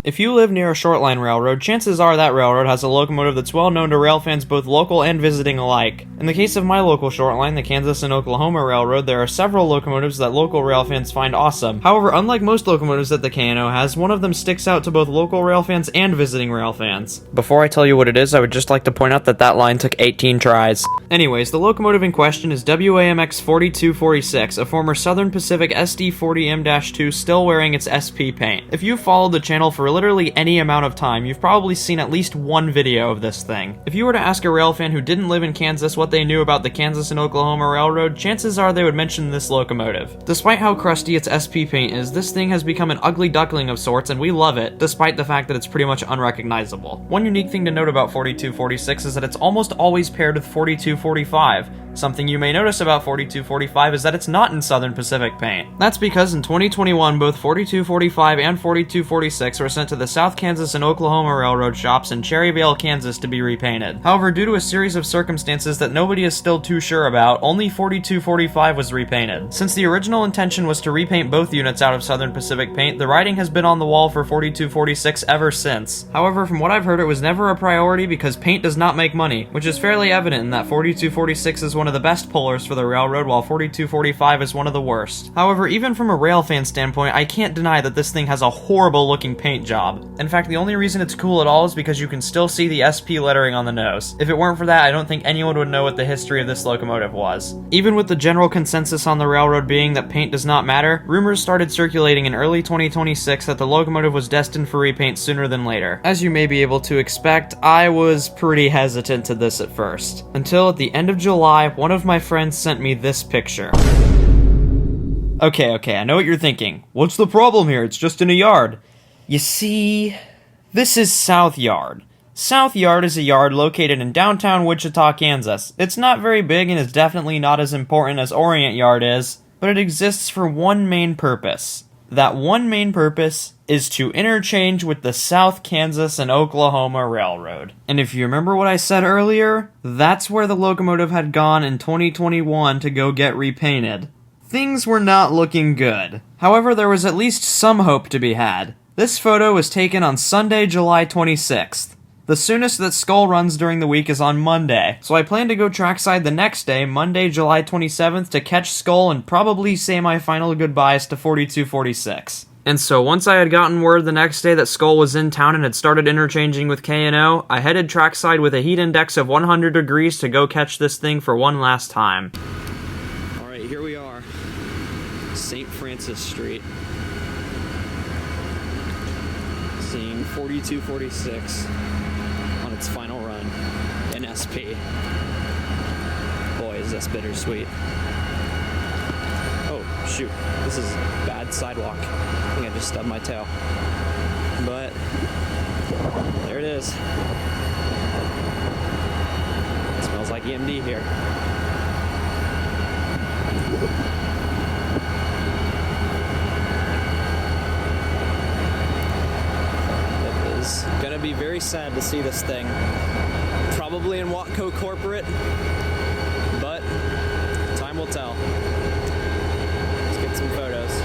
If you live near a short line railroad, chances are that railroad has a locomotive that's well known to rail fans both local and visiting alike. In the case of my local short line, the Kansas and Oklahoma Railroad, there are several locomotives that local rail fans find awesome. However, unlike most locomotives that the K&O has, one of them sticks out to both local rail fans and visiting rail fans. Before I tell you what it is, I would just like to point out that that line took 18 tries. Anyways, the locomotive in question is WAMX 4246, a former Southern Pacific SD40’s still wearing its SP paint. If you've followed the channel for literally any amount of time, you've probably seen at least one video of this thing. If you were to ask a rail fan who didn't live in Kansas what they knew about the Kansas and Oklahoma Railroad, chances are they would mention this locomotive. Despite how crusty its SP paint is, this thing has become an ugly duckling of sorts, and we love it, despite the fact that it's pretty much unrecognizable. One unique thing to note about 4246 is that it's almost always paired with 4245. Something you may notice about 4245 is that it's not in Southern Pacific paint. That's because in 2021, both 4245 and 4246 were sent to the South Kansas and Oklahoma Railroad shops in Cherryvale, Kansas to be repainted. However, due to a series of circumstances that nobody is still too sure about, only 4245 was repainted. Since the original intention was to repaint both units out of Southern Pacific paint, the writing has been on the wall for 4246 ever since. However, from what I've heard, it was never a priority because paint does not make money, which is fairly evident in that 4246 is one of the best pullers for the railroad, while 4245 is one of the worst. However, even from a rail fan standpoint, I can't deny that this thing has a horrible looking paint job. In fact, the only reason it's cool at all is because you can still see the SP lettering on the nose. If it weren't for that, I don't think anyone would know what the history of this locomotive was. Even with the general consensus on the railroad being that paint does not matter, rumors started circulating in early 2026 that the locomotive was destined for repaint sooner than later. As you may be able to expect, I was pretty hesitant to this at first. Until at the end of July, one of my friends sent me this picture. Okay, I know what you're thinking. What's the problem here? It's just in a yard. You see, this is South Yard. South Yard is a yard located in downtown Wichita, Kansas. It's not very big and is definitely not as important as Orient Yard is, but it exists for one main purpose. That one main purpose is to interchange with the South Kansas and Oklahoma Railroad. And if you remember what I said earlier, that's where the locomotive had gone in 2021 to go get repainted. Things were not looking good. However, there was at least some hope to be had. This photo was taken on Sunday, July 26th. The soonest that SKOL runs during the week is on Monday, so I plan to go trackside the next day, Monday, July 27th, to catch SKOL and probably say my final goodbyes to 4246. And so once I had gotten word the next day that SKOL was in town and had started interchanging with K&O, I headed trackside with a heat index of 100 degrees to go catch this thing for one last time. Alright, here we are. St. Francis Street. Seeing 4246 on its final run in SP. Boy, is this bittersweet. Oh, shoot. This is bad sidewalk. I think I just stubbed my toe. But there it is. It smells like EMD here. Gonna be very sad to see this thing. Probably in Watco corporate, but time will tell. Let's get some photos.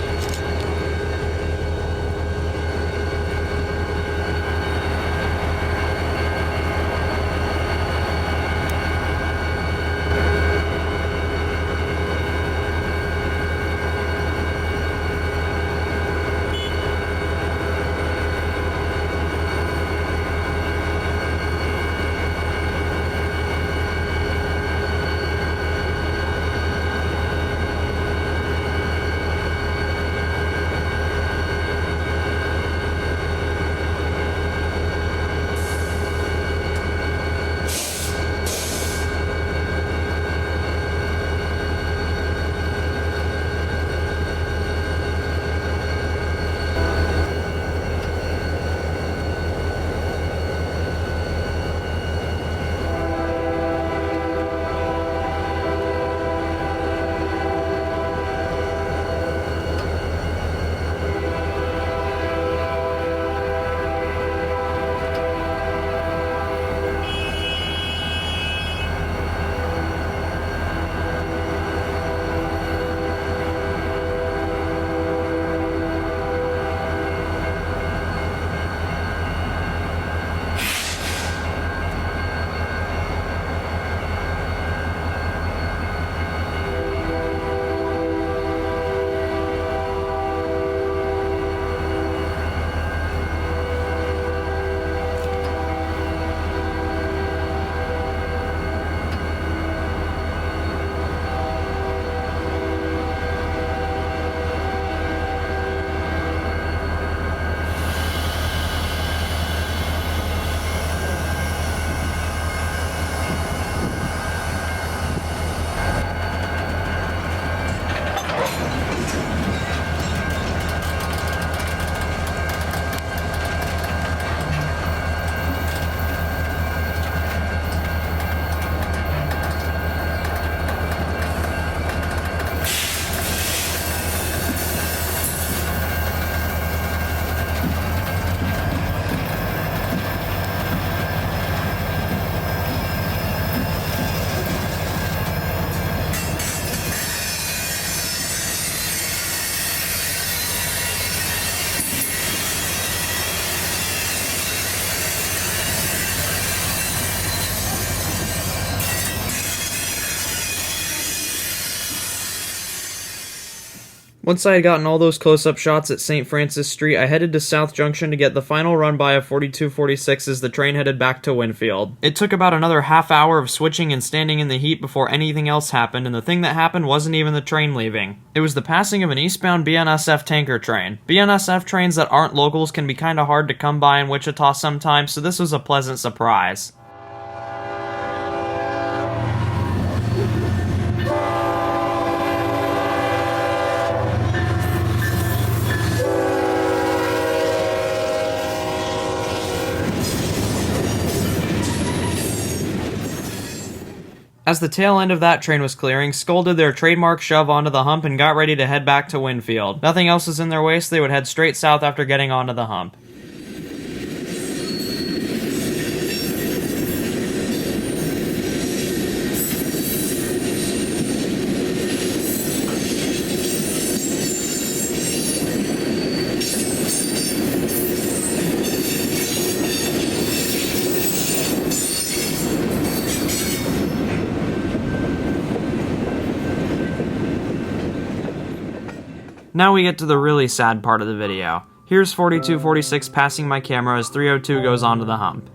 Once I had gotten all those close-up shots at St. Francis Street, I headed to South Junction to get the final run-by of 4246 as the train headed back to Winfield. It took about another half hour of switching and standing in the heat before anything else happened, and the thing that happened wasn't even the train leaving. It was the passing of an eastbound BNSF tanker train. BNSF trains that aren't locals can be kinda hard to come by in Wichita sometimes, so this was a pleasant surprise. As the tail end of that train was clearing, SKOL did their trademark shove onto the hump and got ready to head back to Winfield. Nothing else was in their way, so they would head straight south after getting onto the hump. Now we get to the really sad part of the video. Here's 4246 passing my camera as 302 goes onto the hump.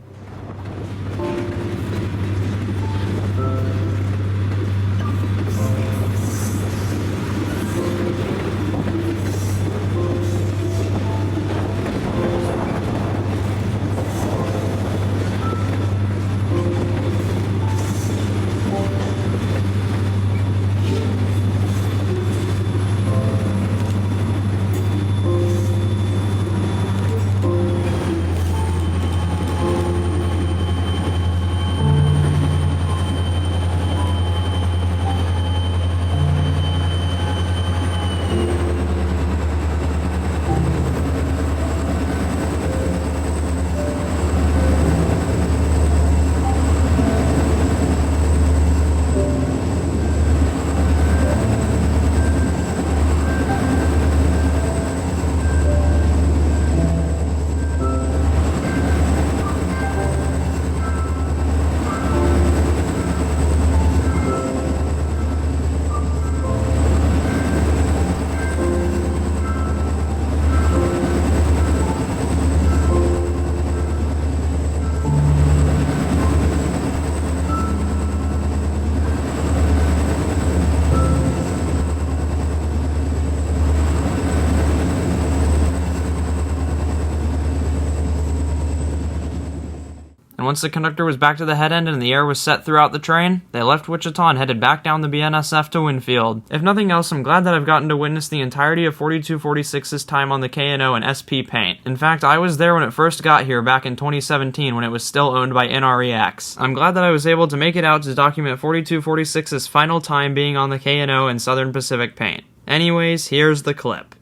And once the conductor was back to the head end and the air was set throughout the train, they left Wichita and headed back down the BNSF to Winfield. If nothing else, I'm glad that I've gotten to witness the entirety of 4246's time on the K&O and SP paint. In fact, I was there when it first got here back in 2017 when it was still owned by NREX. I'm glad that I was able to make it out to document 4246's final time being on the K&O and Southern Pacific paint. Anyways, here's the clip.